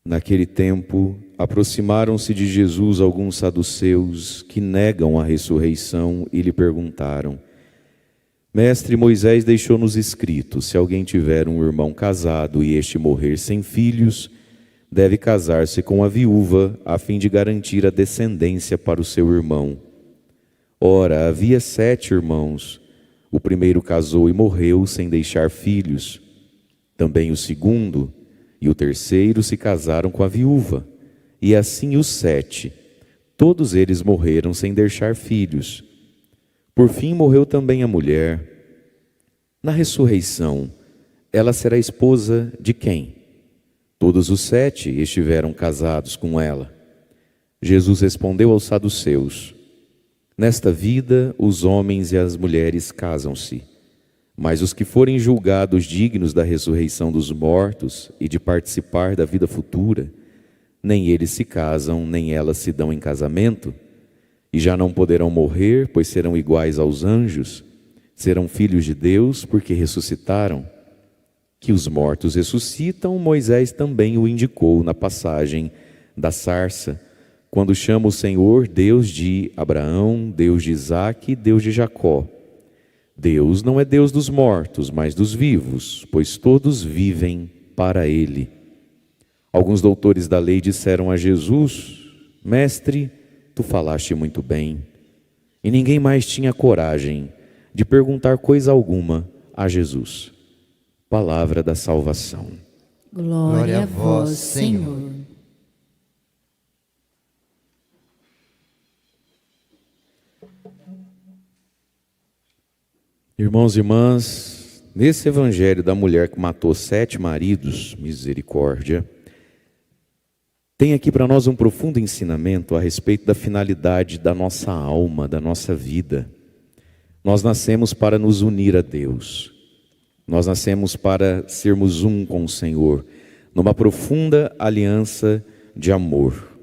Naquele tempo, aproximaram-se de Jesus alguns saduceus que negam a ressurreição e lhe perguntaram: Mestre, Moisés deixou-nos escrito: se alguém tiver um irmão casado e este morrer sem filhos, deve casar-se com a viúva, a fim de garantir a descendência para o seu irmão. Ora, havia 7 irmãos. O primeiro casou e morreu sem deixar filhos. Também o segundo e o terceiro se casaram com a viúva. E assim os 7. Todos eles morreram sem deixar filhos. Por fim morreu também a mulher. Na ressurreição, ela será esposa de quem? Todos os 7 estiveram casados com ela. Jesus respondeu aos saduceus: Nesta vida, os homens e as mulheres casam-se, mas os que forem julgados dignos da ressurreição dos mortos e de participar da vida futura, nem eles se casam, nem elas se dão em casamento, e já não poderão morrer, pois serão iguais aos anjos, serão filhos de Deus, porque ressuscitaram. Que os mortos ressuscitam, Moisés também o indicou na passagem da sarça, quando chama o Senhor Deus de Abraão, Deus de Isaque e Deus de Jacó. Deus não é Deus dos mortos, mas dos vivos, pois todos vivem para Ele. Alguns doutores da lei disseram a Jesus: Mestre, tu falaste muito bem. E ninguém mais tinha coragem de perguntar coisa alguma a Jesus. Palavra da salvação. Glória a vós, Senhor. Irmãos e irmãs, nesse evangelho da mulher que matou 7 maridos, misericórdia, tem aqui para nós um profundo ensinamento a respeito da finalidade da nossa alma, da nossa vida. Nós nascemos para nos unir a Deus. Nós nascemos para sermos um com o Senhor, numa profunda aliança de amor.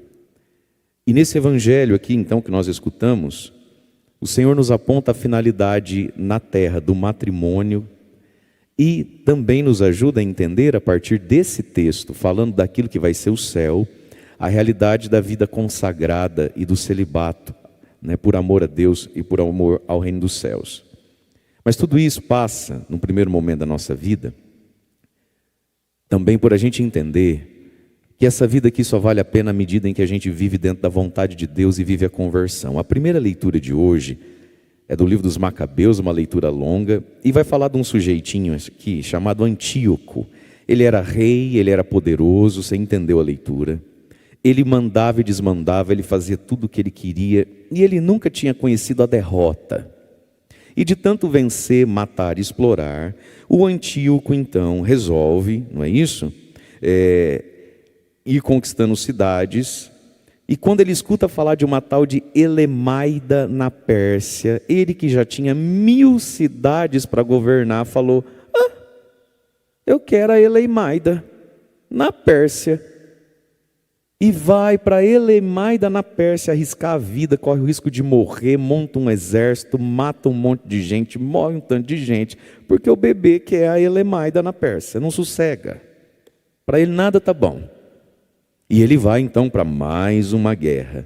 E nesse evangelho aqui, então, que nós escutamos, o Senhor nos aponta a finalidade na terra do matrimônio e também nos ajuda a entender, a partir desse texto, falando daquilo que vai ser o céu, a realidade da vida consagrada e do celibato, né, por amor a Deus e por amor ao reino dos céus. Mas tudo isso passa, no primeiro momento da nossa vida, também por a gente entender que essa vida aqui só vale a pena à medida em que a gente vive dentro da vontade de Deus e vive a conversão. A primeira leitura de hoje é do livro dos Macabeus, uma leitura longa, e vai falar de um sujeitinho aqui chamado Antíoco. Ele era rei, ele era poderoso, você entendeu a leitura. Ele mandava e desmandava, ele fazia tudo o que ele queria, e ele nunca tinha conhecido a derrota. E de tanto vencer, matar e explorar, o Antíoco então resolve, não é isso? Ir conquistando cidades, e quando ele escuta falar de uma tal de Elemaida na Pérsia, ele que já tinha 1000 cidades para governar, falou: eu quero a Elemaida na Pérsia. E vai para Elemaida na Pérsia arriscar a vida, corre o risco de morrer, monta um exército, mata um monte de gente, morre um tanto de gente, porque o bebê quer a Elemaida na Pérsia, não sossega. Para ele nada está bom. E ele vai então para mais uma guerra.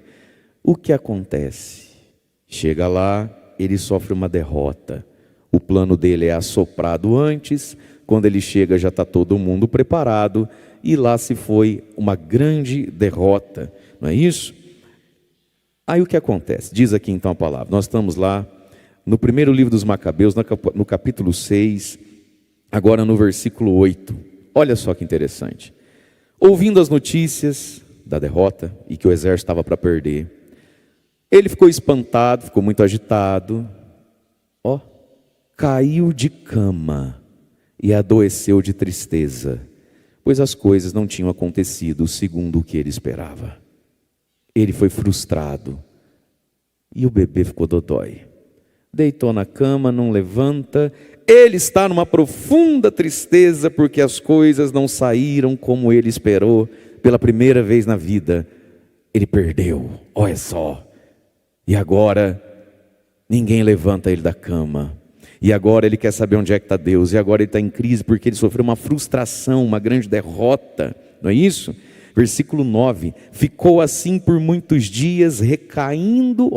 O que acontece? Chega lá, ele sofre uma derrota. O plano dele é assoprado antes, quando ele chega já está todo mundo preparado, e lá se foi uma grande derrota, não é isso? Aí o que acontece? Diz aqui então a palavra, nós estamos lá no primeiro livro dos Macabeus, no capítulo 6, agora no versículo 8, olha só que interessante. Ouvindo as notícias da derrota e que o exército estava para perder, ele ficou espantado, ficou muito agitado, caiu de cama e adoeceu de tristeza, pois as coisas não tinham acontecido segundo o que ele esperava. Ele foi frustrado e o bebê ficou dodói. Deitou na cama, não levanta. Ele está numa profunda tristeza porque as coisas não saíram como ele esperou. Pela primeira vez na vida, ele perdeu. Olha só. E agora, ninguém levanta ele da cama. E agora ele quer saber onde é que está Deus. E agora ele está em crise porque ele sofreu uma frustração, uma grande derrota. Não é isso? Versículo 9: ficou assim por muitos dias, recaindo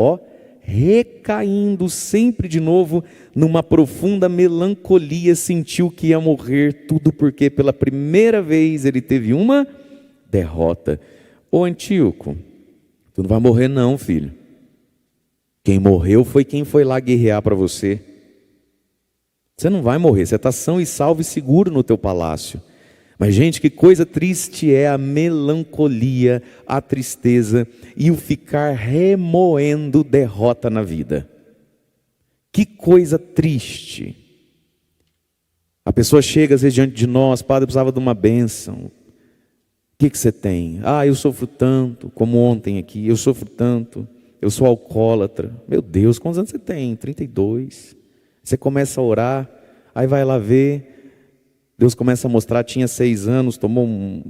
sempre de novo numa profunda melancolia, sentiu que ia morrer, tudo porque pela primeira vez ele teve uma derrota. Ô Antíoco, tu não vai morrer não, filho. Quem morreu foi quem foi lá guerrear para você. Você não vai morrer, você está são e salvo e seguro no teu palácio. Mas gente, que coisa triste é a melancolia, a tristeza e o ficar remoendo derrota na vida. Que coisa triste. A pessoa chega às vezes diante de nós: padre, eu precisava de uma bênção. O que você tem? Eu sofro tanto, como ontem aqui, eu sofro tanto, eu sou alcoólatra. Meu Deus, quantos anos você tem? 32. Você começa a orar, aí vai lá ver, Deus começa a mostrar, tinha 6 anos,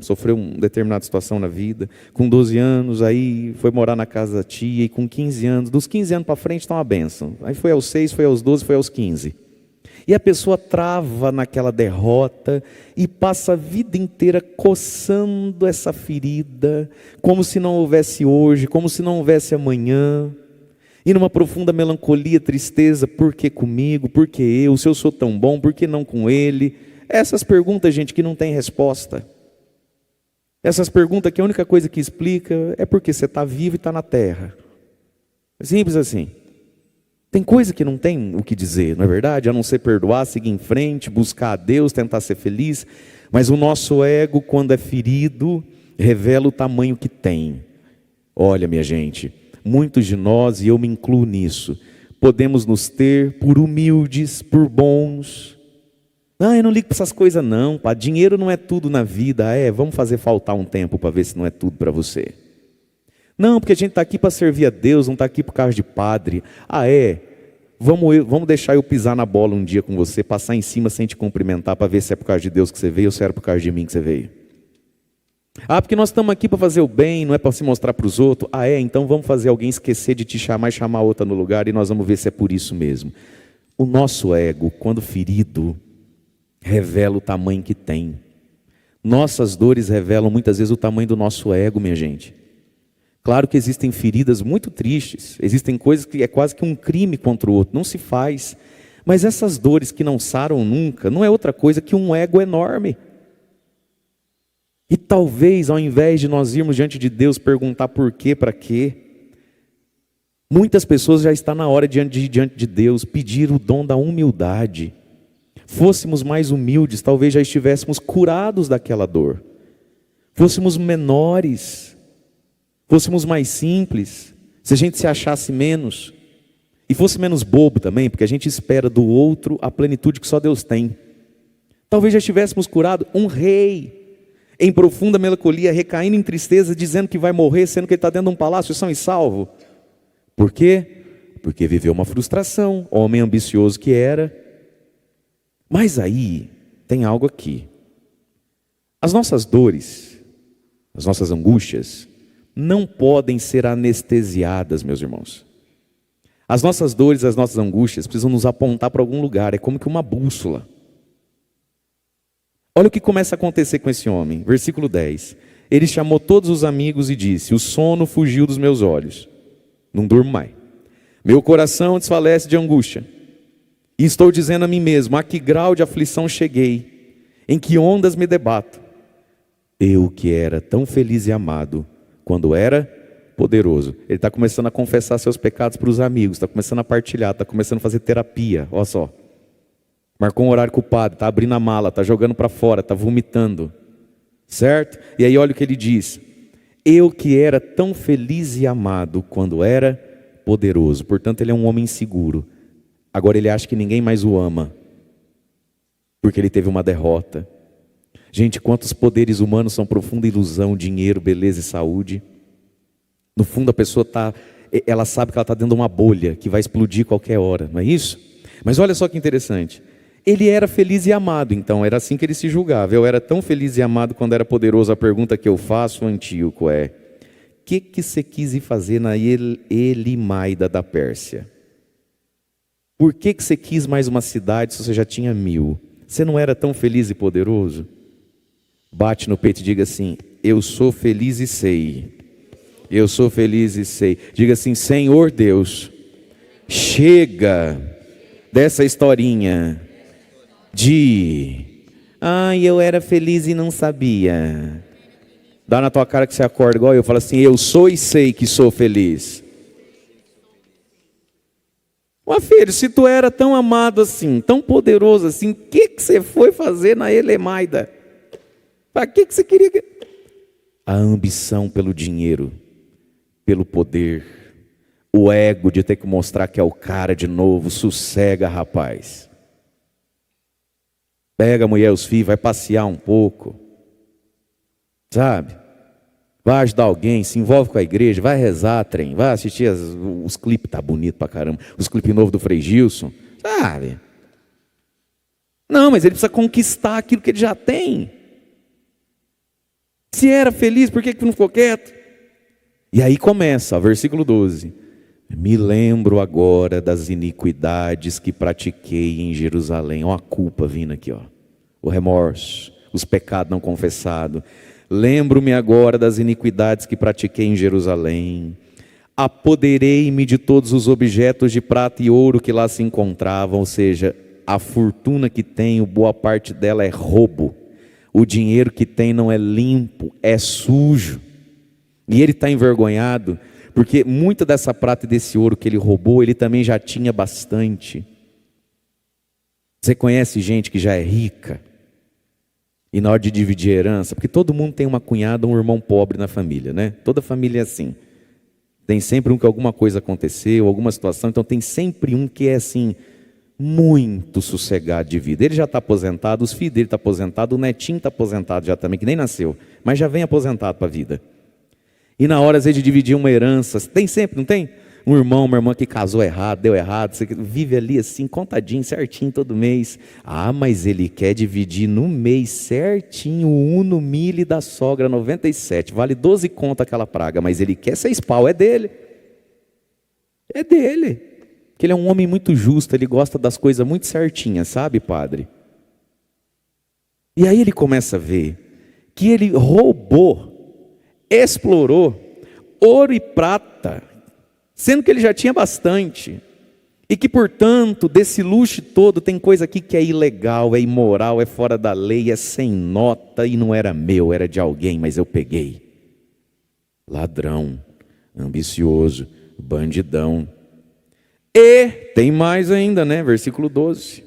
sofreu uma determinada situação na vida. Com 12 anos, aí foi morar na casa da tia, e com 15 anos, dos 15 anos para frente está uma bênção. Aí foi aos 6, foi aos 12, foi aos 15. E a pessoa trava naquela derrota e passa a vida inteira coçando essa ferida, como se não houvesse hoje, como se não houvesse amanhã. E numa profunda melancolia, tristeza: por que comigo? Por que eu? Se eu sou tão bom, por que não com ele? Essas perguntas, gente, que não tem resposta. Essas perguntas que a única coisa que explica é porque você está vivo e está na terra. Simples assim. Tem coisa que não tem o que dizer, não é verdade? A não ser perdoar, seguir em frente, buscar a Deus, tentar ser feliz. Mas o nosso ego, quando é ferido, revela o tamanho que tem. Olha, minha gente, muitos de nós, e eu me incluo nisso, podemos nos ter por humildes, por bons. Eu não ligo para essas coisas não, pá. Dinheiro não é tudo na vida. Vamos fazer faltar um tempo para ver se não é tudo para você. Não, porque a gente está aqui para servir a Deus, não está aqui por causa de padre. Vamos deixar eu pisar na bola um dia com você, passar em cima sem te cumprimentar, para ver se é por causa de Deus que você veio ou se era por causa de mim que você veio. Porque nós estamos aqui para fazer o bem, não é para se mostrar para os outros. Então vamos fazer alguém esquecer de te chamar e chamar outra no lugar, e nós vamos ver se é por isso mesmo. O nosso ego, quando ferido, revela o tamanho que tem. Nossas dores revelam muitas vezes o tamanho do nosso ego, minha gente. Claro que existem feridas muito tristes, existem coisas que é quase que um crime contra o outro, não se faz. Mas essas dores que não saram nunca, não é outra coisa que um ego enorme. E talvez, ao invés de nós irmos diante de Deus perguntar por quê, para quê, muitas pessoas já estão na hora diante de Deus pedir o dom da humildade. Fôssemos mais humildes, talvez já estivéssemos curados daquela dor. Fôssemos menores, fôssemos mais simples, se a gente se achasse menos, e fosse menos bobo também, porque a gente espera do outro a plenitude que só Deus tem. Talvez já estivéssemos curados. Um rei, em profunda melancolia, recaindo em tristeza, dizendo que vai morrer, sendo que ele está dentro de um palácio são e salvo. Por quê? Porque viveu uma frustração, homem ambicioso que era. Mas aí, tem algo aqui. As nossas dores, as nossas angústias, não podem ser anestesiadas, meus irmãos. As nossas dores, as nossas angústias precisam nos apontar para algum lugar, é como que uma bússola. Olha o que começa a acontecer com esse homem, versículo 10. Ele chamou todos os amigos e disse: o sono fugiu dos meus olhos, não durmo mais. Meu coração desfalece de angústia. E estou dizendo a mim mesmo: a que grau de aflição cheguei, em que ondas me debato. Eu que era tão feliz e amado, quando era poderoso. Ele está começando a confessar seus pecados para os amigos, está começando a partilhar, está começando a fazer terapia, olha só. Marcou um horário com o padre, está abrindo a mala, está jogando para fora, está vomitando. Certo? E aí olha o que ele diz: eu que era tão feliz e amado quando era poderoso. Portanto, ele é um homem inseguro. Agora ele acha que ninguém mais o ama, porque ele teve uma derrota. Gente, quantos poderes humanos são profunda ilusão, dinheiro, beleza e saúde. No fundo a pessoa ela sabe que ela está dentro de uma bolha, que vai explodir qualquer hora, não é isso? Mas olha só que interessante. Ele era feliz e amado, então era assim que ele se julgava. Eu era tão feliz e amado quando era poderoso. A pergunta que eu faço, Antíoco, é: o que você quis ir fazer na Elimaida da Pérsia? Por que você quis mais uma cidade se você já tinha 1000? Você não era tão feliz e poderoso? Bate no peito e diga assim: eu sou feliz e sei. Eu sou feliz e sei. Diga assim: Senhor Deus, chega dessa historinha de eu era feliz e não sabia. Dá na tua cara que você acorda igual eu. Fala assim: eu sou e sei que sou feliz. Ó filho, se tu era tão amado assim, tão poderoso assim, o que você foi fazer na Elemaida? Para que você queria? A ambição pelo dinheiro, pelo poder, o ego de ter que mostrar que é o cara de novo. Sossega, rapaz. Pega a mulher e os filhos, vai passear um pouco, sabe? Vai ajudar alguém, se envolve com a igreja, vai rezar, trem, vai assistir os clipes, tá bonito pra caramba, os clipes novos do Frei Gilson, sabe? Não, mas ele precisa conquistar aquilo que ele já tem. Se era feliz, por que não ficou quieto? E aí começa, versículo 12. Me lembro agora das iniquidades que pratiquei em Jerusalém. Ó a culpa vindo aqui, ó. O remorso, os pecados não confessados. Lembro-me agora das iniquidades que pratiquei em Jerusalém. Apoderei-me de todos os objetos de prata e ouro que lá se encontravam. Ou seja, a fortuna que tenho, boa parte dela é roubo. O dinheiro que tem não é limpo, é sujo. E ele está envergonhado, porque muita dessa prata e desse ouro que ele roubou, ele também já tinha bastante. Você conhece gente que já é rica? E na hora de dividir herança, porque todo mundo tem uma cunhada ou um irmão pobre na família, né? Toda família é assim. Tem sempre um que alguma coisa aconteceu, alguma situação, então tem sempre um que é assim, muito sossegado de vida. Ele já está aposentado, os filhos dele estão aposentados, o netinho está aposentado já também, que nem nasceu, mas já vem aposentado para a vida. E na hora, às vezes, de dividir uma herança, tem sempre, não tem? Um irmão, uma irmã que casou errado, deu errado, você vive ali assim, contadinho, certinho todo mês. Mas ele quer dividir no mês certinho o Uno Mille da sogra 97, vale 12 conto aquela praga, mas ele quer 6 pau, é dele. É dele. Porque ele é um homem muito justo, ele gosta das coisas muito certinhas, sabe, padre? E aí ele começa a ver que ele roubou, explorou ouro e prata, sendo que ele já tinha bastante, e que portanto desse luxo todo tem coisa aqui que é ilegal, é imoral, é fora da lei, é sem nota e não era meu, era de alguém, mas eu peguei. Ladrão, ambicioso, bandidão. E tem mais ainda, né? Versículo 12.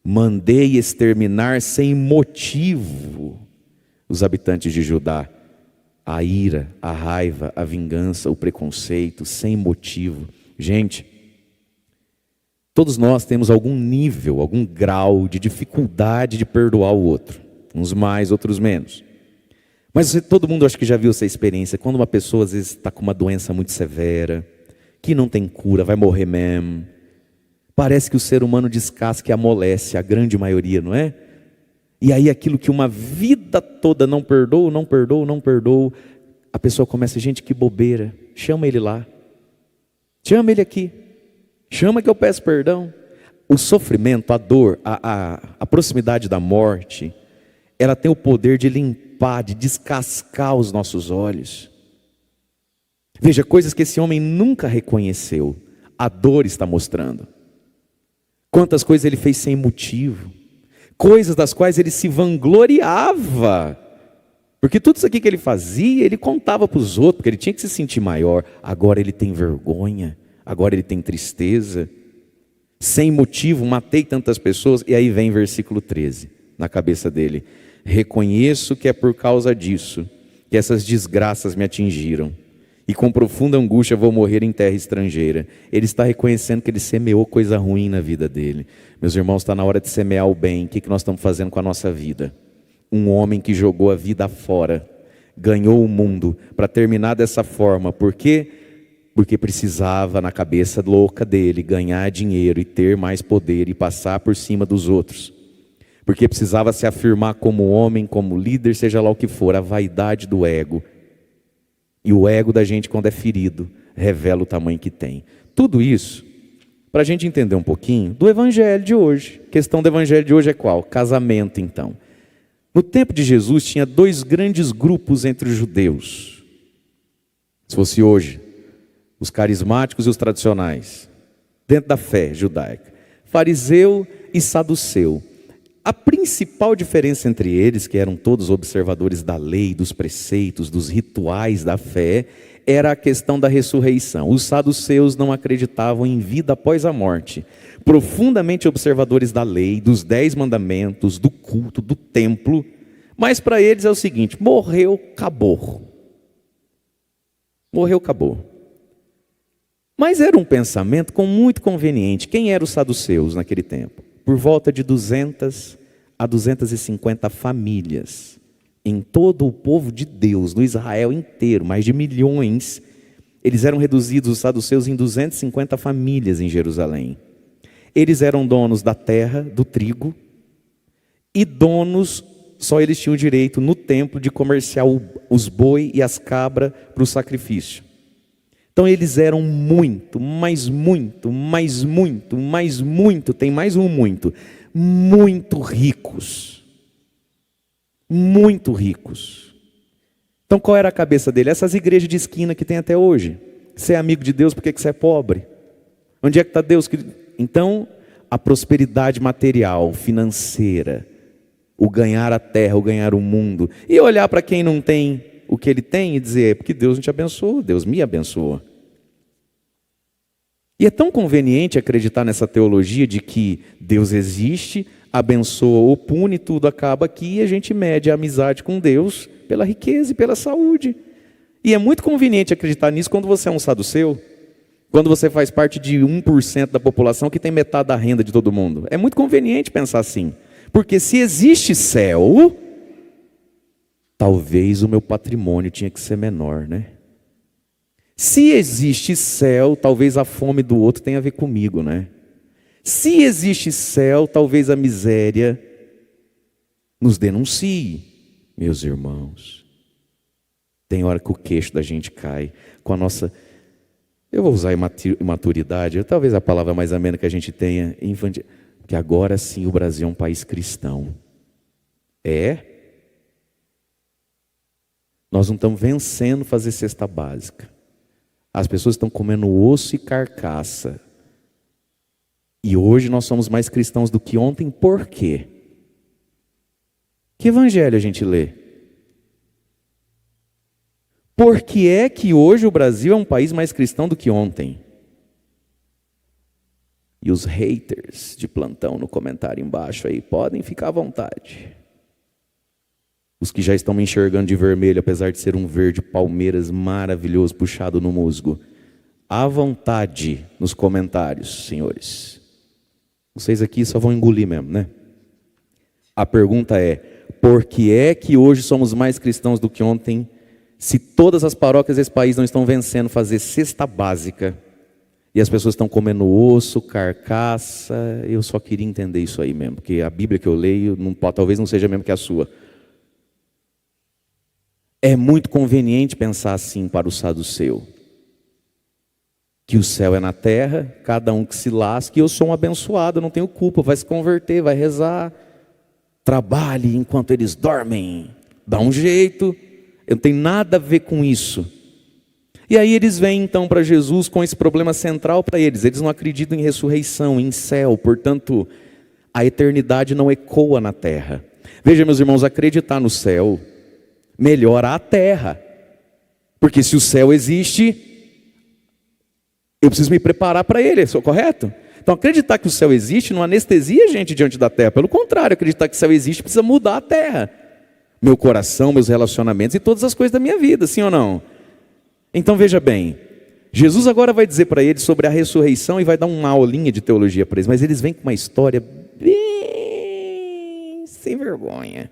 Mandei exterminar sem motivo os habitantes de Judá. A ira, a raiva, a vingança, o preconceito, sem motivo. Gente, todos nós temos algum nível, algum grau de dificuldade de perdoar o outro. Uns mais, outros menos. Mas todo mundo acho que já viu essa experiência. Quando uma pessoa às vezes está com uma doença muito severa, que não tem cura, vai morrer mesmo. Parece que o ser humano descasca e amolece, a grande maioria, não é? E aí aquilo que uma vida toda não perdoou, a pessoa começa, gente, que bobeira, chama ele lá, chama ele aqui, chama que eu peço perdão. O sofrimento, a dor, a proximidade da morte, ela tem o poder de limpar, de descascar os nossos olhos. Veja, coisas que esse homem nunca reconheceu, a dor está mostrando. Quantas coisas ele fez sem motivo, coisas das quais ele se vangloriava, porque tudo isso aqui que ele fazia, ele contava para os outros, porque ele tinha que se sentir maior. Agora ele tem vergonha, agora ele tem tristeza, sem motivo, matei tantas pessoas. E aí vem versículo 13, na cabeça dele: reconheço que é por causa disso, que essas desgraças me atingiram, e com profunda angústia vou morrer em terra estrangeira. Ele está reconhecendo que ele semeou coisa ruim na vida dele. Meus irmãos, está na hora de semear o bem. O que nós estamos fazendo com a nossa vida? Um homem que jogou a vida fora, ganhou o mundo, para terminar dessa forma. Por quê? Porque precisava, na cabeça louca dele, ganhar dinheiro e ter mais poder e passar por cima dos outros. Porque precisava se afirmar como homem, como líder, seja lá o que for, a vaidade do ego. E o ego da gente, quando é ferido, revela o tamanho que tem. Tudo isso, para a gente entender um pouquinho do evangelho de hoje. A questão do evangelho de hoje é qual? Casamento, então. No tempo de Jesus tinha dois grandes grupos entre os judeus. Se fosse hoje, os carismáticos e os tradicionais, dentro da fé judaica, fariseu e saduceu. A principal diferença entre eles, que eram todos observadores da lei, dos preceitos, dos rituais da fé, era a questão da ressurreição. Os saduceus não acreditavam em vida após a morte. Profundamente observadores da lei, dos 10 mandamentos, do culto, do templo. Mas para eles é o seguinte: morreu, acabou. Morreu, acabou. Mas era um pensamento muito conveniente. Quem eram os saduceus naquele tempo? Por volta de 200 a 250 famílias. Em todo o povo de Deus, no Israel inteiro, mais de milhões, eles eram reduzidos, os saduceus, em 250 famílias em Jerusalém. Eles eram donos da terra, do trigo, e donos, só eles tinham o direito no templo de comerciar os boi e as cabras para o sacrifício. Então eles eram muito, tem mais um muito ricos. Muito ricos. Então qual era a cabeça dele? Essas igrejas de esquina que tem até hoje. Você é amigo de Deus, por que você é pobre? Onde é que está Deus? Então, a prosperidade material, financeira, o ganhar a terra, o ganhar o mundo, e olhar para quem não tem o que ele tem e dizer: é porque Deus não te abençoou, Deus me abençoa. E é tão conveniente acreditar nessa teologia de que Deus existe, abençoa ou pune, tudo acaba aqui, e a gente mede a amizade com Deus pela riqueza e pela saúde. E é muito conveniente acreditar nisso quando você é um saduceu, quando você faz parte de 1% da população que tem metade da renda de todo mundo. É muito conveniente pensar assim, porque se existe céu, talvez o meu patrimônio tinha que ser menor, né? Se existe céu, talvez a fome do outro tenha a ver comigo, né? Se existe céu, talvez a miséria nos denuncie. Meus irmãos, tem hora que o queixo da gente cai com a nossa, eu vou usar imaturidade, talvez a palavra mais amena que a gente tenha, infantil, que agora sim o Brasil é um país cristão. Nós não estamos vencendo fazer cesta básica. As pessoas estão comendo osso e carcaça. E hoje nós somos mais cristãos do que ontem. Por quê? Que evangelho a gente lê? Por que é que hoje o Brasil é um país mais cristão do que ontem? E os haters de plantão no comentário embaixo aí, podem ficar à vontade. Os que já estão me enxergando de vermelho, apesar de ser um verde Palmeiras maravilhoso, puxado no musgo. À vontade nos comentários, senhores. Vocês aqui só vão engolir mesmo, né? A pergunta é: por que é que hoje somos mais cristãos do que ontem, se todas as paróquias desse país não estão vencendo fazer cesta básica, e as pessoas estão comendo osso, carcaça? Eu só queria entender isso aí mesmo, porque a Bíblia que eu leio talvez não seja a mesma que a sua. É muito conveniente pensar assim para o saduceu, que o céu é na terra, cada um que se lasque, e eu sou um abençoado, não tenho culpa, vai se converter, vai rezar, trabalhe enquanto eles dormem, dá um jeito, eu não tenho nada a ver com isso. E aí eles vêm então para Jesus com esse problema central para eles não acreditam em ressurreição, em céu, portanto a eternidade não ecoa na terra. Veja, meus irmãos, acreditar no céu melhora a terra, porque se o céu existe, eu preciso me preparar para ele, sou correto? Então acreditar que o céu existe não anestesia a gente diante da terra, pelo contrário, acreditar que o céu existe precisa mudar a terra, meu coração, meus relacionamentos e todas as coisas da minha vida, sim ou não? Então veja bem, Jesus agora vai dizer para eles sobre a ressurreição e vai dar uma aulinha de teologia para eles, mas eles vêm com uma história bem sem vergonha.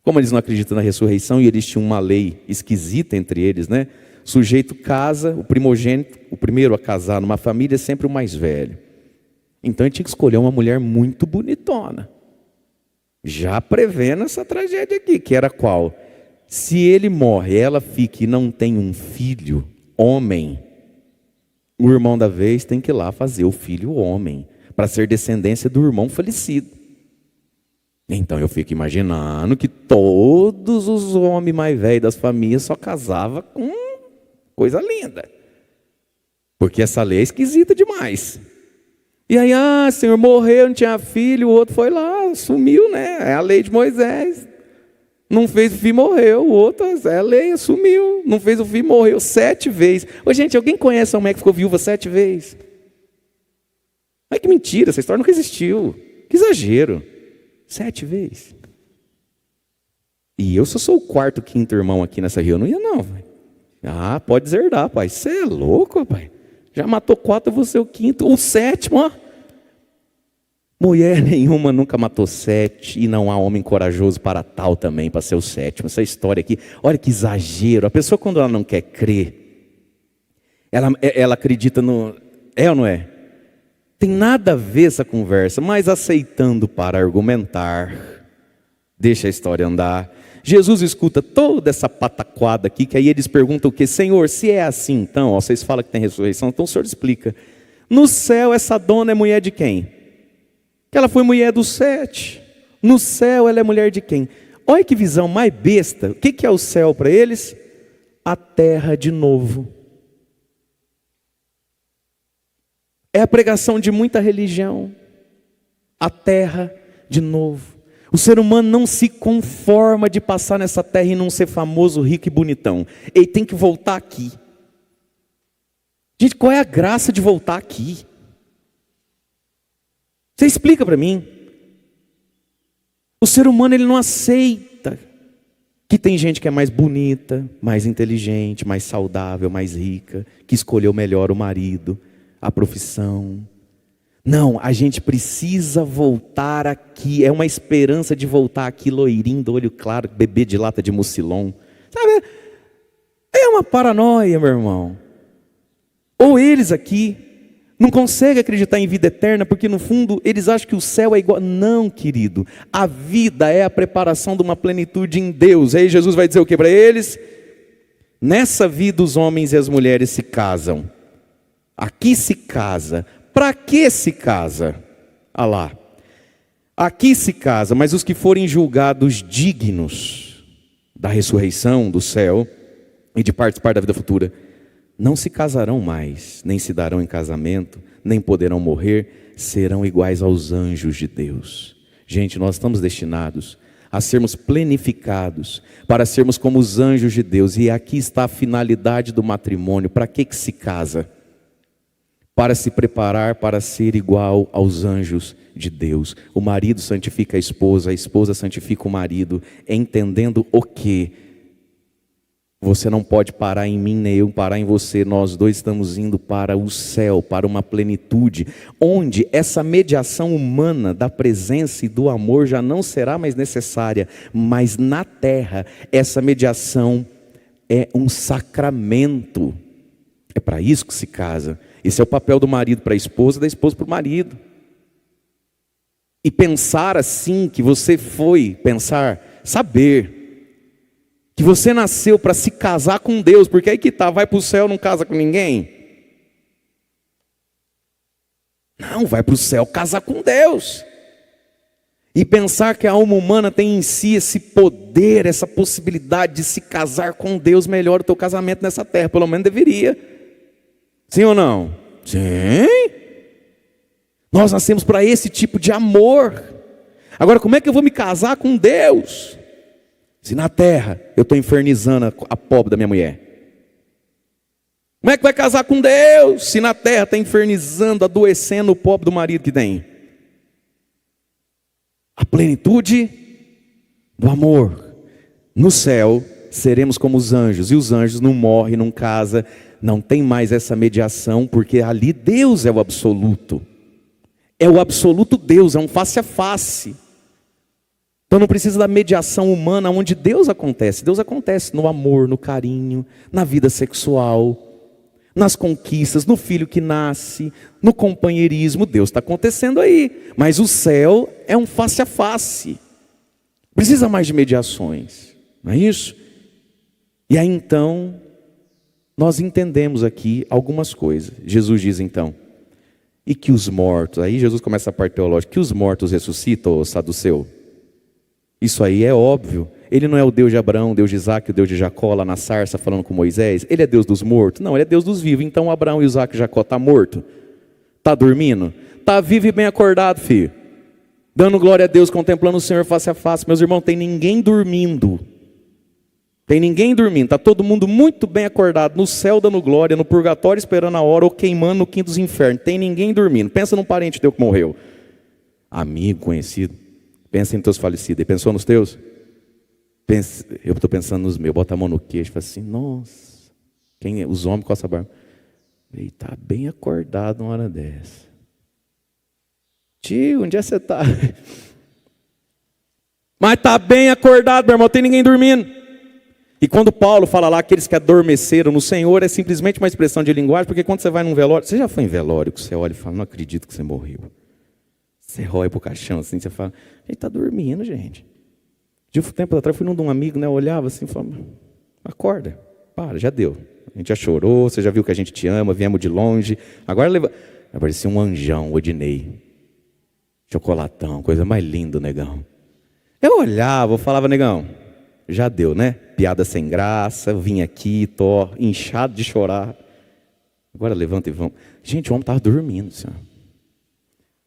Como eles não acreditam na ressurreição e eles tinham uma lei esquisita entre eles, né? O sujeito casa, o primogênito, o primeiro a casar numa família é sempre o mais velho. Então ele tinha que escolher uma mulher muito bonitona. Já prevendo essa tragédia aqui, que era qual? Se ele morre, ela fica e não tem um filho, homem, o irmão da vez tem que ir lá fazer o filho homem, para ser descendência do irmão falecido. Então eu fico imaginando que todos os homens mais velhos das famílias só casavam com coisa linda. Porque essa lei é esquisita demais. E aí, Senhor, morreu, não tinha filho, o outro foi lá, sumiu, né? É a lei de Moisés. Não fez o filho, morreu, o outro, é a lei, sumiu. Não fez o filho, morreu 7 vezes. Ô, gente, alguém conhece uma mulher que ficou viúva 7 vezes? Ai, que mentira, essa história nunca existiu. Que exagero. 7 vezes. E eu, se eu sou o 4º, 5º irmão aqui nessa reunião, não ia não. Pode deserdar, pai. Você é louco, pai. Já matou 4, eu vou ser o 5º. O 7º, ó. Mulher nenhuma nunca matou 7. E não há homem corajoso para tal também, para ser o 7º. Essa história aqui, olha que exagero. A pessoa, quando ela não quer crer, ela acredita no... É ou não é? Tem nada a ver essa conversa, mas aceitando para argumentar, deixa a história andar. Jesus escuta toda essa pataquada aqui, que aí eles perguntam o quê? Senhor, se é assim então, vocês falam que tem ressurreição, então o Senhor explica. No céu essa dona é mulher de quem? Que ela foi mulher do 7. No céu ela é mulher de quem? Olha que visão mais besta. O que é o céu para eles? A terra de novo. É a pregação de muita religião. A terra de novo. O ser humano não se conforma de passar nessa terra e não ser famoso, rico e bonitão. Ele tem que voltar aqui. Gente, qual é a graça de voltar aqui? Você explica para mim. O ser humano, ele não aceita que tem gente que é mais bonita, mais inteligente, mais saudável, mais rica, que escolheu melhor o marido, a profissão. Não, a gente precisa voltar aqui. É uma esperança de voltar aqui loirinho, do olho claro, bebê de lata de mucilon. Sabe? É uma paranoia, meu irmão. Ou eles aqui não conseguem acreditar em vida eterna, porque no fundo eles acham que o céu é igual. Não, querido. A vida é a preparação de uma plenitude em Deus. Aí Jesus vai dizer o que para eles? Nessa vida os homens e as mulheres se casam. Aqui se casa. Para que se casa? Ah lá. Aqui se casa, mas os que forem julgados dignos da ressurreição do céu e de participar da vida futura, não se casarão mais, nem se darão em casamento, nem poderão morrer, serão iguais aos anjos de Deus. Gente, nós estamos destinados a sermos plenificados, para sermos como os anjos de Deus. E aqui está a finalidade do matrimônio. Para que se casa? Para se preparar para ser igual aos anjos de Deus. O marido santifica a esposa santifica o marido, entendendo o que? Você não pode parar em mim, nem eu parar em você. Nós dois estamos indo para o céu, para uma plenitude, onde essa mediação humana da presença e do amor já não será mais necessária. Mas na terra, essa mediação é um sacramento. É para isso que se casa. Esse é o papel do marido para a esposa, da esposa para o marido. E pensar assim, que você foi pensar, saber que você nasceu para se casar com Deus, porque aí que tá, vai para o céu, não casa com ninguém. Não, vai para o céu casar com Deus. E pensar que a alma humana tem em si esse poder, essa possibilidade de se casar com Deus, melhora o teu casamento nessa terra, pelo menos deveria. Sim ou não? Sim. Nós nascemos para esse tipo de amor. Agora, como é que eu vou me casar com Deus? Se na terra eu estou infernizando a pobre da minha mulher. Como é que vai casar com Deus? Se na terra está infernizando, adoecendo o pobre do marido que tem. A plenitude do amor. No céu seremos como os anjos. E os anjos não morrem, não casam. Não tem mais essa mediação, porque ali Deus é o absoluto. É o absoluto Deus, é um face a face. Então não precisa da mediação humana onde Deus acontece. Deus acontece no amor, no carinho, na vida sexual, nas conquistas, no filho que nasce, no companheirismo. Deus está acontecendo aí. Mas o céu é um face a face. Precisa mais de mediações, não é isso? E aí então nós entendemos aqui algumas coisas. Jesus diz então, e que os mortos, aí Jesus começa a parte teológica, que os mortos ressuscitam, ô saduceu? Isso aí é óbvio. Ele não é o Deus de Abraão, o Deus de Isaac, o Deus de Jacó lá na sarça falando com Moisés. Ele é Deus dos mortos? Não, ele é Deus dos vivos. Então Abraão, Isaac e Jacó tá morto? Tá dormindo? Tá vivo e bem acordado, filho. Dando glória a Deus, contemplando o Senhor face a face. Meus irmãos, tem ninguém dormindo. Tem ninguém dormindo. Está todo mundo muito bem acordado, no céu dando glória, no purgatório esperando a hora, ou queimando no quinto dos infernos. Tem ninguém dormindo. Pensa num parente teu que morreu. Amigo, conhecido. Pensa em teus falecidos. E pensou nos teus? Eu estou pensando nos meus. Bota a mão no queixo e fala assim, nossa. Quem é? Os homens com essa barba. Ele está bem acordado uma hora dessa. Tio, onde é que você está? Mas está bem acordado, meu irmão. Tem ninguém dormindo. E quando Paulo fala lá, aqueles que adormeceram no Senhor, é simplesmente uma expressão de linguagem, porque quando você vai num velório, você já foi em velório, que você olha e fala, não acredito que você morreu. Você rói pro caixão assim, você fala, ele está dormindo, gente. De um tempo atrás, fui num de um amigo, né, eu olhava assim e falava, acorda, para, já deu. A gente já chorou, você já viu que a gente te ama, viemos de longe. Agora leva... Aparecia um anjão, o Odinei. Chocolatão, coisa mais linda, negão. Eu olhava, eu falava, negão, já deu, né? Piada sem graça, eu vim aqui, tô inchado de chorar. Agora levanta e vamos. Gente, o homem estava dormindo, Senhor.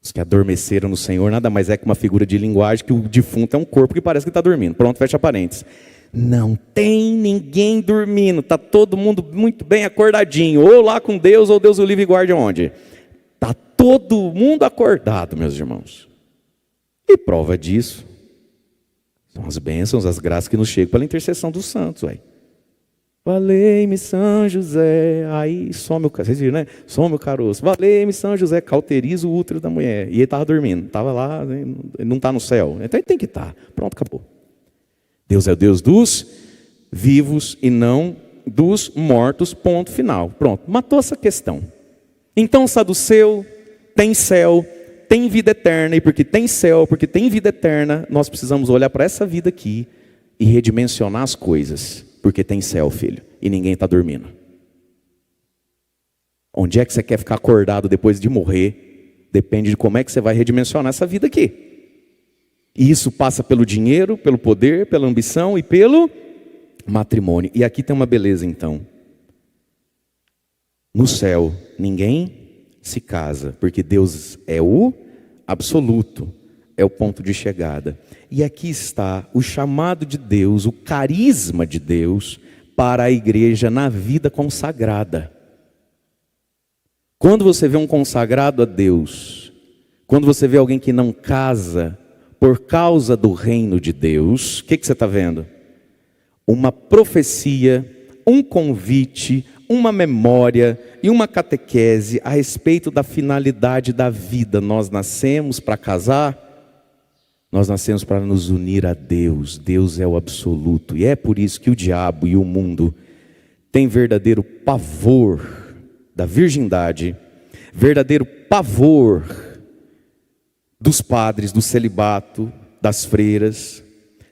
Os que adormeceram no Senhor nada mais é que uma figura de linguagem que o defunto é um corpo que parece que está dormindo. Pronto, fecha parênteses. Não tem ninguém dormindo, está todo mundo muito bem acordadinho. Ou lá com Deus, ou Deus o livre e guarde onde? Está todo mundo acordado, meus irmãos. E prova disso são as bênçãos, as graças que nos chegam pela intercessão dos santos. Ué. Valei-me São José. Aí some o caroço. Vocês viram, né? Some o caroço. Valei-me São José. Cauteriza o útero da mulher. E ele estava dormindo. Estava lá, ele não está no céu. Então ele tem que estar. Pronto, acabou. Deus é o Deus dos vivos e não dos mortos. Ponto final. Pronto. Matou essa questão. Então o saduceu tem céu, tem vida eterna, e porque tem céu, porque tem vida eterna, nós precisamos olhar para essa vida aqui e redimensionar as coisas, porque tem céu, filho, e ninguém está dormindo. Onde é que você quer ficar acordado depois de morrer? Depende de como é que você vai redimensionar essa vida aqui. E isso passa pelo dinheiro, pelo poder, pela ambição e pelo matrimônio. E aqui tem uma beleza então. No céu, ninguém se casa, porque Deus é o absoluto, é o ponto de chegada. E aqui está o chamado de Deus, o carisma de Deus para a igreja na vida consagrada. Quando você vê um consagrado a Deus, quando você vê alguém que não casa por causa do reino de Deus, o que você está vendo? Uma profecia, um convite, uma memória e uma catequese a respeito da finalidade da vida. Nós nascemos para casar, nós nascemos para nos unir a Deus. Deus é o absoluto. E é por isso que o diabo e o mundo têm verdadeiro pavor da virgindade, verdadeiro pavor dos padres, do celibato, das freiras.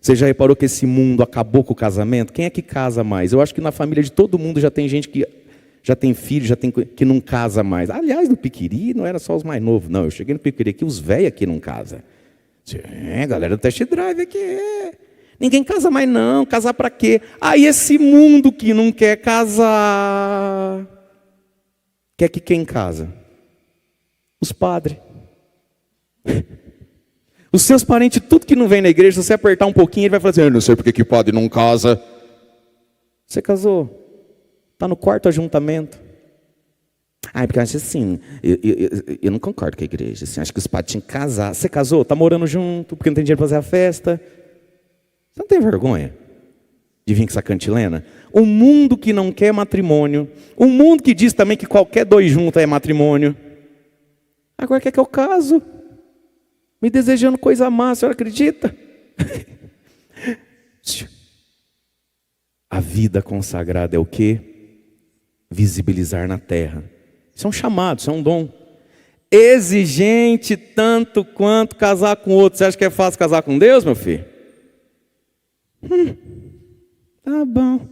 Você já reparou que esse mundo acabou com o casamento? Quem é que casa mais? Eu acho que na família de todo mundo já tem gente que já tem filho, que não casa mais. Aliás, no Piquiri não era só os mais novos. Não, eu cheguei no Piquiri aqui, os velhos aqui não casam. Galera do test drive aqui. Ninguém casa mais não, casar para quê? Aí esse mundo que não quer casar. Quer que quem casa? Os padres. Os seus parentes, tudo que não vem na igreja, se você apertar um pouquinho, ele vai falar assim, eu não sei porque que padre não casa. Você casou. Está no quarto ajuntamento. Porque eu acho assim, eu não concordo com a igreja. Assim, acho que os padres tinham que casar. Você casou? Está morando junto, porque não tem dinheiro para fazer a festa. Você não tem vergonha de vir com essa cantilena? O mundo que não quer matrimônio, o mundo que diz também que qualquer dois juntos é matrimônio. Agora quer que eu caso? Me desejando coisa má, a senhora acredita? A vida consagrada é o quê? Visibilizar na terra. Isso é um chamado, isso é um dom. Exigente tanto quanto casar com outro. Você acha que é fácil casar com Deus, meu filho? Tá bom.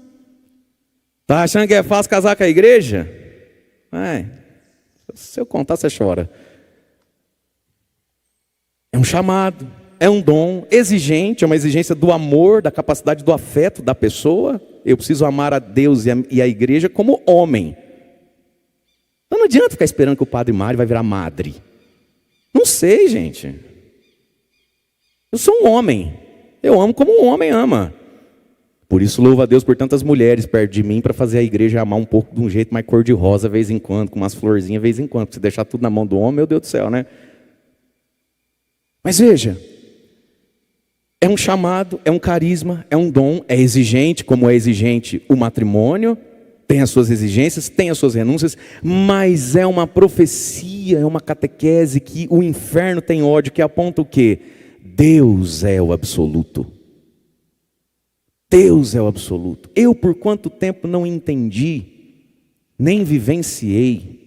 Tá achando que é fácil casar com a igreja? Se eu contar, você chora. É um chamado. é um dom exigente, é uma exigência do amor, da capacidade do afeto da pessoa. Eu preciso amar a Deus e a igreja como homem. Então não adianta ficar esperando que o padre Mário vai virar madre. Não sei, gente. Eu sou um homem. Eu amo como um homem ama. Por isso louvo a Deus por tantas mulheres perto de mim para fazer a igreja amar um pouco de um jeito mais cor-de-rosa de vez em quando, com umas florzinhas de vez em quando. Se deixar tudo na mão do homem, meu Deus do céu, né? Mas veja, é um chamado, é um carisma, é um dom, é exigente, como é exigente o matrimônio, tem as suas exigências, tem as suas renúncias, mas é uma profecia, é uma catequese que o inferno tem ódio, que aponta o quê? Deus é o absoluto. Deus é o absoluto. Eu por quanto tempo não entendi, nem vivenciei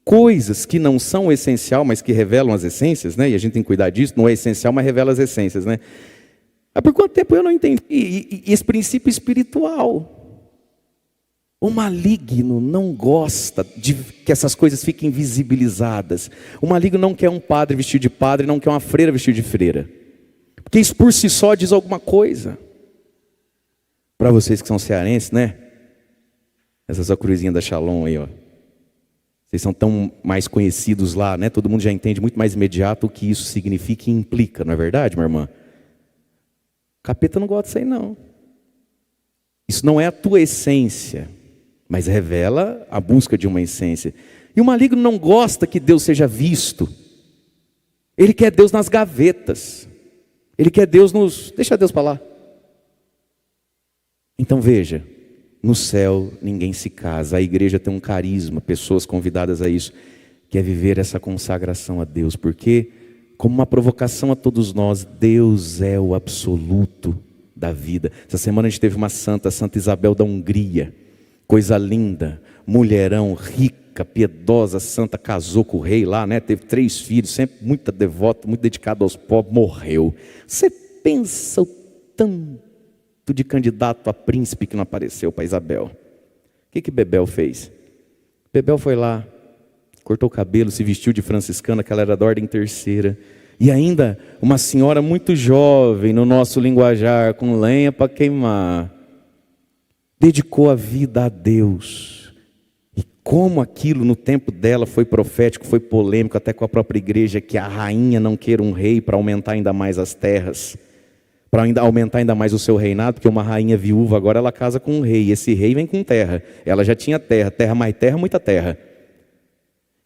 coisas que não são o essencial, mas que revelam as essências, né? E a gente tem que cuidar disso, não é essencial, mas revela as essências, né? Mas por quanto tempo eu não entendi esse princípio espiritual? O maligno não gosta de que essas coisas fiquem visibilizadas. O maligno não quer um padre vestido de padre, não quer uma freira vestida de freira. Porque isso por si só diz alguma coisa. Para vocês que são cearenses, né? Essa cruzinha da Shalom aí, ó. Vocês são tão mais conhecidos lá, né? Todo mundo já entende muito mais imediato o que isso significa e implica, não é verdade, minha irmã? Capeta não gosta disso aí, não. Isso não é a tua essência, mas revela a busca de uma essência. E o maligno não gosta que Deus seja visto. Ele quer Deus nas gavetas. Ele quer Deus nos... Deixa Deus para lá. Então veja, no céu ninguém se casa. A igreja tem um carisma, pessoas convidadas a isso, que é viver essa consagração a Deus. Porque, como uma provocação a todos nós, Deus é o absoluto da vida. Essa semana a gente teve uma santa, Santa Isabel da Hungria. Coisa linda, mulherão, rica, piedosa, santa, casou com o rei lá, né? Teve 3 filhos, sempre muito devota, muito dedicada aos pobres, morreu. Você pensa o tanto de candidato a príncipe que não apareceu para Isabel. O que Bebel fez? Bebel foi lá, cortou o cabelo, se vestiu de franciscana, que ela era da ordem terceira. E ainda uma senhora muito jovem, no nosso linguajar, com lenha para queimar, dedicou a vida a Deus. E como aquilo no tempo dela foi profético, foi polêmico, até com a própria igreja, que a rainha não queira um rei para aumentar ainda mais as terras, para aumentar ainda mais o seu reinado, porque uma rainha viúva agora ela casa com um rei, e esse rei vem com terra. Ela já tinha terra, terra mais terra, muita terra.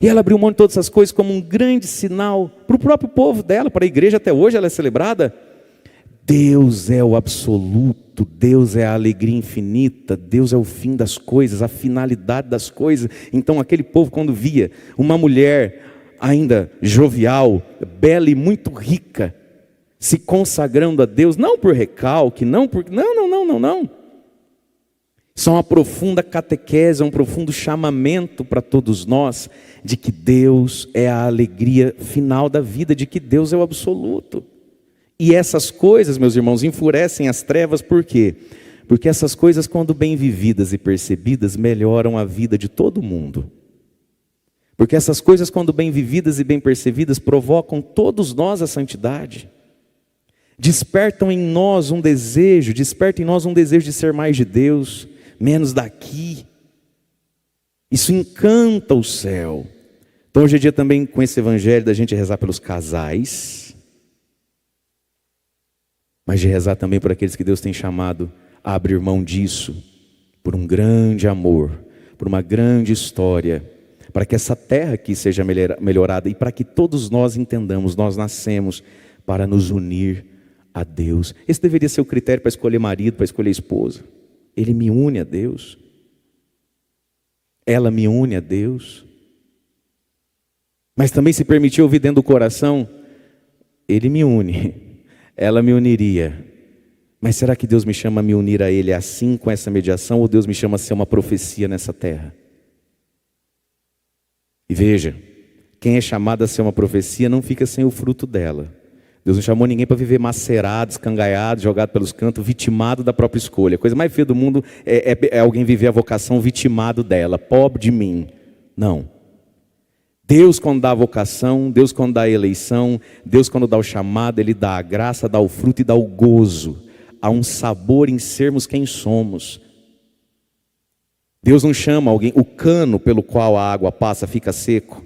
E ela abriu mão de todas essas coisas como um grande sinal para o próprio povo dela, para a igreja até hoje ela é celebrada. Deus é o absoluto, Deus é a alegria infinita, Deus é o fim das coisas, a finalidade das coisas. Então aquele povo, quando via uma mulher ainda jovial, bela e muito rica, se consagrando a Deus, não por recalque, não. Isso é uma profunda catequese, é um profundo chamamento para todos nós, de que Deus é a alegria final da vida, de que Deus é o absoluto. E essas coisas, meus irmãos, enfurecem as trevas, por quê? Porque essas coisas, quando bem vividas e percebidas, melhoram a vida de todo mundo. Porque essas coisas, quando bem vividas e bem percebidas, provocam todos nós a santidade. Despertam em nós um desejo, de ser mais de Deus, menos daqui. Isso encanta o céu. Então hoje é dia também, com esse evangelho, da gente rezar pelos casais, mas de rezar também por aqueles que Deus tem chamado a abrir mão disso, por um grande amor, por uma grande história, para que essa terra aqui seja melhorada e para que todos nós entendamos, nós nascemos para nos unir a Deus. Esse deveria ser o critério para escolher marido, para escolher esposa. Ele me une a Deus. Ela me une a Deus. Mas também, se permitir ouvir dentro do coração, ele me une, ela me uniria. Mas será que Deus me chama a me unir a Ele assim, com essa mediação, ou Deus me chama a ser uma profecia nessa terra? E veja, quem é chamado a ser uma profecia não fica sem o fruto dela. Deus não chamou ninguém para viver macerado, escangaiado, jogado pelos cantos, vitimado da própria escolha. A coisa mais feia do mundo é alguém viver a vocação vitimado dela, pobre de mim. Não. Deus, quando dá a vocação, Deus, quando dá a eleição, Deus, quando dá o chamado, Ele dá a graça, dá o fruto e dá o gozo. Há um sabor em sermos quem somos. Deus não chama alguém, o cano pelo qual a água passa fica seco,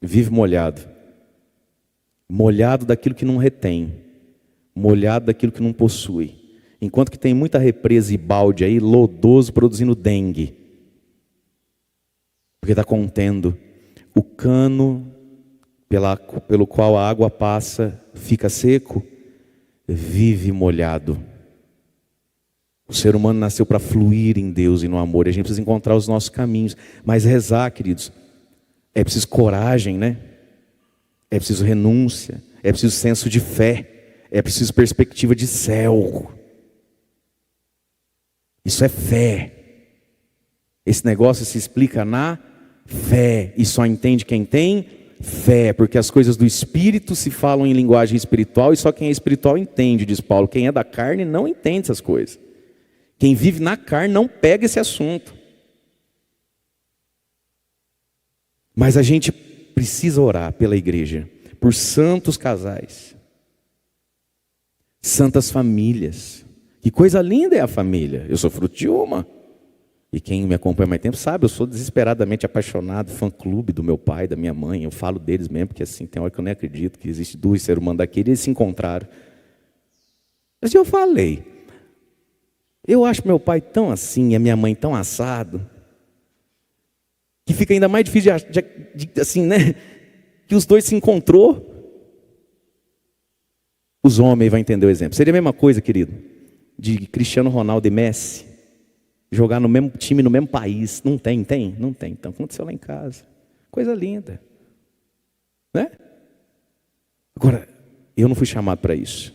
vive molhado. Molhado daquilo que não retém, molhado daquilo que não possui. Enquanto que tem muita represa e balde aí, lodoso, produzindo dengue. Porque está contendo. O cano pelo qual a água passa fica seco, vive molhado. O ser humano nasceu para fluir em Deus e no amor. A gente precisa encontrar os nossos caminhos. Mas rezar, queridos, é preciso coragem, né? É preciso renúncia. É preciso senso de fé. É preciso perspectiva de céu. Isso é fé. Esse negócio se explica na fé. E só entende quem tem fé. Porque as coisas do Espírito se falam em linguagem espiritual. E só quem é espiritual entende, diz Paulo. Quem é da carne não entende essas coisas. Quem vive na carne não pega esse assunto. Mas a gente precisa orar pela igreja, por santos casais, santas famílias. Que coisa linda é a família. Eu sou fruto de uma. E quem me acompanha há mais tempo sabe, eu sou desesperadamente apaixonado, fã-clube do meu pai, da minha mãe. Eu falo deles mesmo, porque assim, tem hora que eu nem acredito que existe dois seres humanos daquele, e eles se encontraram. Mas eu falei. Eu acho meu pai tão assim, a minha mãe tão assado, que fica ainda mais difícil assim, né? Que os dois se encontrou. Os homens vão entender o exemplo. Seria a mesma coisa, querido, de Cristiano Ronaldo e Messi jogar no mesmo time, no mesmo país. Não tem? Não tem. Então aconteceu lá em casa. Coisa linda, né? Agora, eu não fui chamado para isso.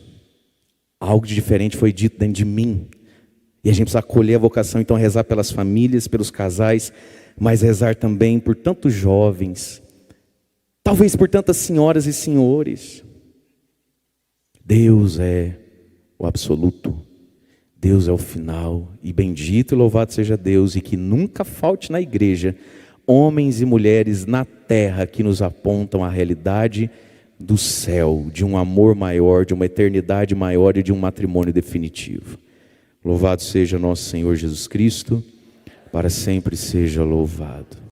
Algo de diferente foi dito dentro de mim. E a gente precisa acolher a vocação, então rezar pelas famílias, pelos casais, mas rezar também por tantos jovens, talvez por tantas senhoras e senhores. Deus é o absoluto, Deus é o final, e bendito e louvado seja Deus, e que nunca falte na igreja homens e mulheres na terra que nos apontam a realidade do céu, de um amor maior, de uma eternidade maior e de um matrimônio definitivo. Louvado seja nosso Senhor Jesus Cristo, para sempre seja louvado.